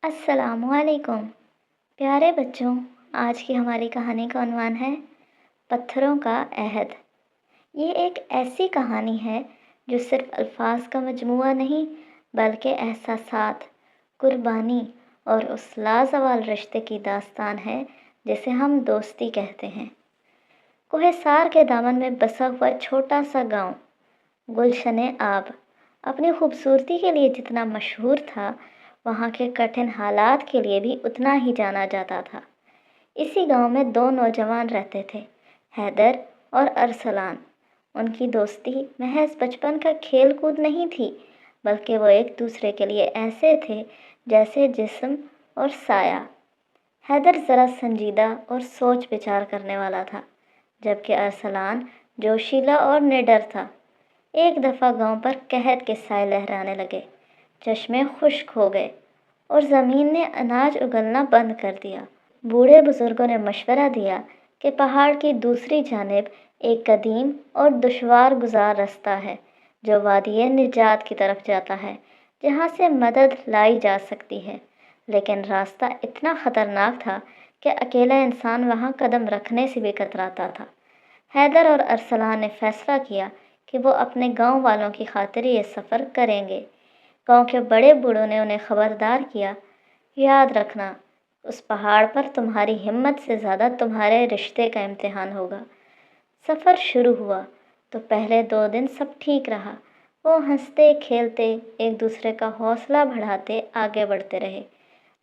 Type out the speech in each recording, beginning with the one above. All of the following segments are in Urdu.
السلام علیکم پیارے بچوں، آج کی ہماری کہانی کا عنوان ہے پتھروں کا عہد۔ یہ ایک ایسی کہانی ہے جو صرف الفاظ کا مجموعہ نہیں بلکہ احساسات، قربانی اور اس لازوال رشتے کی داستان ہے جسے ہم دوستی کہتے ہیں۔ کوہ سار کے دامن میں بسا ہوا چھوٹا سا گاؤں گلشن آب اپنی خوبصورتی کے لیے جتنا مشہور تھا، وہاں کے کٹھن حالات کے لیے بھی اتنا ہی جانا جاتا تھا۔ اسی گاؤں میں دو نوجوان رہتے تھے، حیدر اور ارسلان۔ ان کی دوستی محض بچپن کا کھیل کود نہیں تھی، بلکہ وہ ایک دوسرے کے لیے ایسے تھے جیسے جسم اور سایہ۔ حیدر ذرا سنجیدہ اور سوچ بچار کرنے والا تھا، جبکہ ارسلان جوشیلا اور نڈر تھا۔ ایک دفعہ گاؤں پر قحط کے سائے لہرانے لگے، چشمے خشک ہو گئے اور زمین نے اناج اگلنا بند کر دیا۔ بوڑھے بزرگوں نے مشورہ دیا کہ پہاڑ کی دوسری جانب ایک قدیم اور دشوار گزار رستہ ہے جو وادی نجات کی طرف جاتا ہے، جہاں سے مدد لائی جا سکتی ہے۔ لیکن راستہ اتنا خطرناک تھا کہ اکیلا انسان وہاں قدم رکھنے سے بھی کتراتا تھا۔ حیدر اور ارسلان نے فیصلہ کیا کہ وہ اپنے گاؤں والوں کی خاطر یہ سفر کریں گے۔ گاؤں کے بڑے بوڑھوں نے انہیں خبردار کیا، یاد رکھنا، اس پہاڑ پر تمہاری ہمت سے زیادہ تمہارے رشتے کا امتحان ہوگا۔ سفر شروع ہوا تو پہلے 2 دن سب ٹھیک رہا۔ وہ ہنستے کھیلتے ایک دوسرے کا حوصلہ بڑھاتے آگے بڑھتے رہے،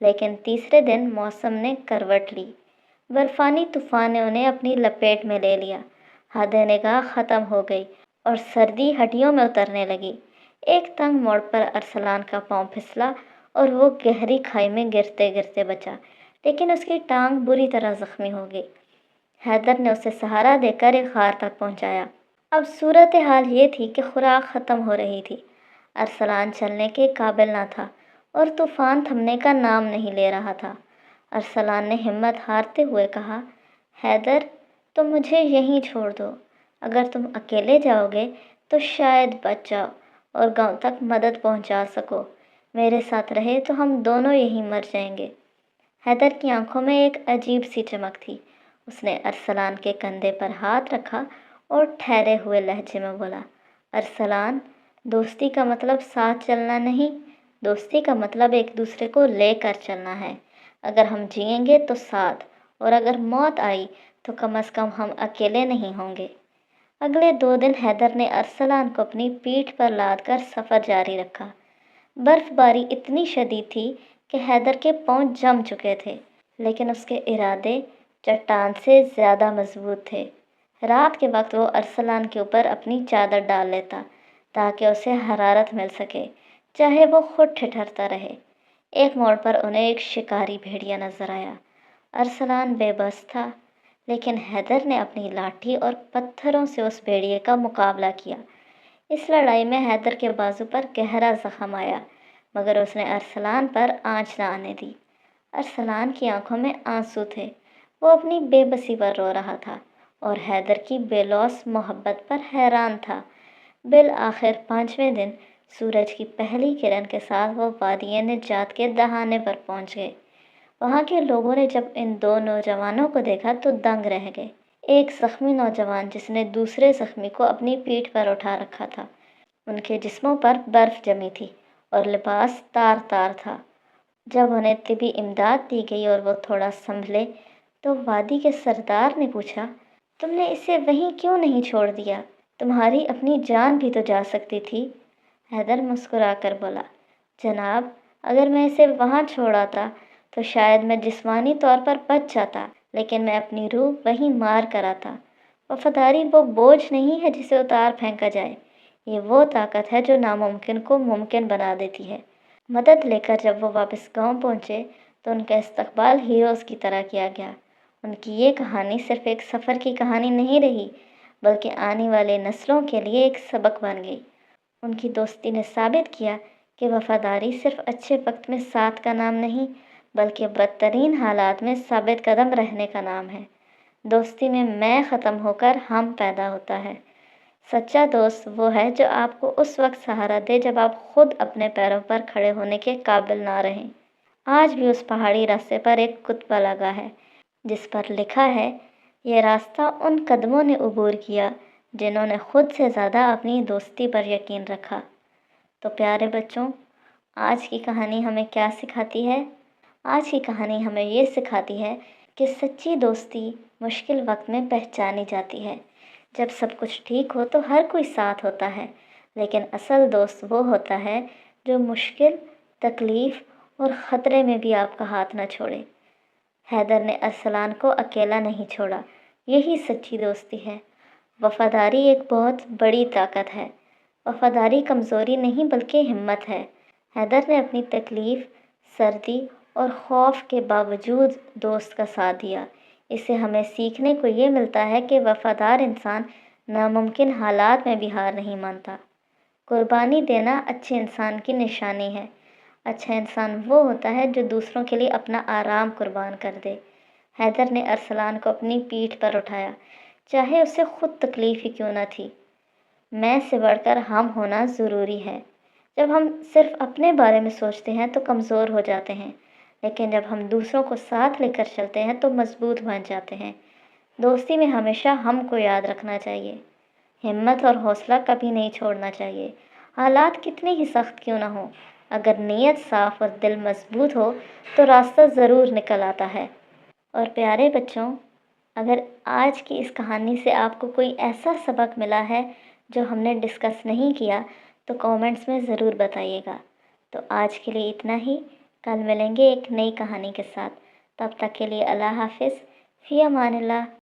لیکن تیسرے دن موسم نے کروٹ لی۔ برفانی طوفان نے انہیں اپنی لپیٹ میں لے لیا، حد نگاہ ختم ہو گئی اور سردی ہڈیوں میں اترنے لگی۔ ایک تنگ موڑ پر ارسلان کا پاؤں پھسلا اور وہ گہری کھائی میں گرتے گرتے بچا، لیکن اس کی ٹانگ بری طرح زخمی ہو گئی۔ حیدر نے اسے سہارا دے کر ایک غار تک پہنچایا۔ اب صورتحال یہ تھی کہ خوراک ختم ہو رہی تھی، ارسلان چلنے کے قابل نہ تھا اور طوفان تھمنے کا نام نہیں لے رہا تھا۔ ارسلان نے ہمت ہارتے ہوئے کہا، حیدر، تم مجھے یہیں چھوڑ دو۔ اگر تم اکیلے جاؤ گے تو شاید بچ جاؤ اور گاؤں تک مدد پہنچا سکو۔ میرے ساتھ رہے تو ہم دونوں یہیں مر جائیں گے۔ حیدر کی آنکھوں میں ایک عجیب سی چمک تھی۔ اس نے ارسلان کے کندھے پر ہاتھ رکھا اور ٹھہرے ہوئے لہجے میں بولا، ارسلان، دوستی کا مطلب ساتھ چلنا نہیں، دوستی کا مطلب ایک دوسرے کو لے کر چلنا ہے۔ اگر ہم جئیں گے تو ساتھ، اور اگر موت آئی تو کم از کم ہم اکیلے نہیں ہوں گے۔ اگلے 2 دن حیدر نے ارسلان کو اپنی پیٹھ پر لاد کر سفر جاری رکھا۔ برف باری اتنی شدید تھی کہ حیدر کے پاؤں جم چکے تھے، لیکن اس کے ارادے چٹان سے زیادہ مضبوط تھے۔ رات کے وقت وہ ارسلان کے اوپر اپنی چادر ڈال لیتا تاکہ اسے حرارت مل سکے، چاہے وہ خود ٹھٹھرتا رہے۔ ایک موڑ پر انہیں ایک شکاری بھیڑیا نظر آیا۔ ارسلان بے بس تھا، لیکن حیدر نے اپنی لاٹھی اور پتھروں سے اس بھیڑیے کا مقابلہ کیا۔ اس لڑائی میں حیدر کے بازو پر گہرا زخم آیا، مگر اس نے ارسلان پر آنچ نہ آنے دی۔ ارسلان کی آنکھوں میں آنسو تھے، وہ اپنی بے بسی پر رو رہا تھا اور حیدر کی بے لوث محبت پر حیران تھا۔ بالآخر 5ویں دن سورج کی پہلی کرن کے ساتھ وہ وادی نجات کے دہانے پر پہنچ گئے۔ وہاں کے لوگوں نے جب ان 2 نوجوانوں کو دیکھا تو دنگ رہ گئے۔ ایک زخمی نوجوان جس نے دوسرے زخمی کو اپنی پیٹھ پر اٹھا رکھا تھا، ان کے جسموں پر برف جمی تھی اور لباس تار تار تھا۔ جب انہیں طبی امداد دی گئی اور وہ تھوڑا سنبھلے تو وادی کے سردار نے پوچھا، تم نے اسے وہیں کیوں نہیں چھوڑ دیا؟ تمہاری اپنی جان بھی تو جا سکتی تھی۔ حیدر مسکرا کر بولا، جناب، اگر میں اسے وہاں چھوڑا تھا تو شاید میں جسمانی طور پر بچ جاتا، لیکن میں اپنی روح وہیں مار کر آتا۔ وفاداری وہ بوجھ نہیں ہے جسے اتار پھینکا جائے، یہ وہ طاقت ہے جو ناممکن کو ممکن بنا دیتی ہے۔ مدد لے کر جب وہ واپس گاؤں پہنچے تو ان کا استقبال ہیروز کی طرح کیا گیا۔ ان کی یہ کہانی صرف ایک سفر کی کہانی نہیں رہی، بلکہ آنے والے نسلوں کے لیے ایک سبق بن گئی۔ ان کی دوستی نے ثابت کیا کہ وفاداری صرف اچھے وقت میں ساتھ کا نام نہیں، بلکہ بدترین حالات میں ثابت قدم رہنے کا نام ہے۔ دوستی میں میں ختم ہو کر ہم پیدا ہوتا ہے۔ سچا دوست وہ ہے جو آپ کو اس وقت سہارا دے جب آپ خود اپنے پیروں پر کھڑے ہونے کے قابل نہ رہیں۔ آج بھی اس پہاڑی راستے پر ایک کتبہ لگا ہے جس پر لکھا ہے، یہ راستہ ان قدموں نے عبور کیا جنہوں نے خود سے زیادہ اپنی دوستی پر یقین رکھا۔ تو پیارے بچوں، آج کی کہانی ہمیں کیا سکھاتی ہے؟ آج کی کہانی ہمیں یہ سکھاتی ہے کہ سچی دوستی مشکل وقت میں پہچانی جاتی ہے۔ جب سب کچھ ٹھیک ہو تو ہر کوئی ساتھ ہوتا ہے، لیکن اصل دوست وہ ہوتا ہے جو مشکل، تکلیف اور خطرے میں بھی آپ کا ہاتھ نہ چھوڑے۔ حیدر نے ارسلان کو اکیلا نہیں چھوڑا، یہی سچی دوستی ہے۔ وفاداری ایک بہت بڑی طاقت ہے۔ وفاداری کمزوری نہیں بلکہ ہمت ہے۔ حیدر نے اپنی تکلیف، سردی اور خوف کے باوجود دوست کا ساتھ دیا۔ اس سے ہمیں سیکھنے کو یہ ملتا ہے کہ وفادار انسان ناممکن حالات میں بھی ہار نہیں مانتا۔ قربانی دینا اچھے انسان کی نشانی ہے۔ اچھا انسان وہ ہوتا ہے جو دوسروں کے لیے اپنا آرام قربان کر دے۔ حیدر نے ارسلان کو اپنی پیٹھ پر اٹھایا، چاہے اسے خود تکلیف ہی کیوں نہ تھی۔ میں سے بڑھ کر ہم ہونا ضروری ہے۔ جب ہم صرف اپنے بارے میں سوچتے ہیں تو کمزور ہو جاتے ہیں، لیکن جب ہم دوسروں کو ساتھ لے کر چلتے ہیں تو مضبوط بن جاتے ہیں۔ دوستی میں ہمیشہ ہم کو یاد رکھنا چاہیے۔ ہمت اور حوصلہ کبھی نہیں چھوڑنا چاہیے۔ حالات کتنے ہی سخت کیوں نہ ہوں، اگر نیت صاف اور دل مضبوط ہو تو راستہ ضرور نکل آتا ہے۔ اور پیارے بچوں، اگر آج کی اس کہانی سے آپ کو کوئی ایسا سبق ملا ہے جو ہم نے ڈسکس نہیں کیا تو کامنٹس میں ضرور بتائیے گا۔ تو آج کے لیے اتنا ہی، کل ملیں گے ایک نئی کہانی کے ساتھ۔ تب تک کے لیے اللہ حافظ، فی امان اللہ۔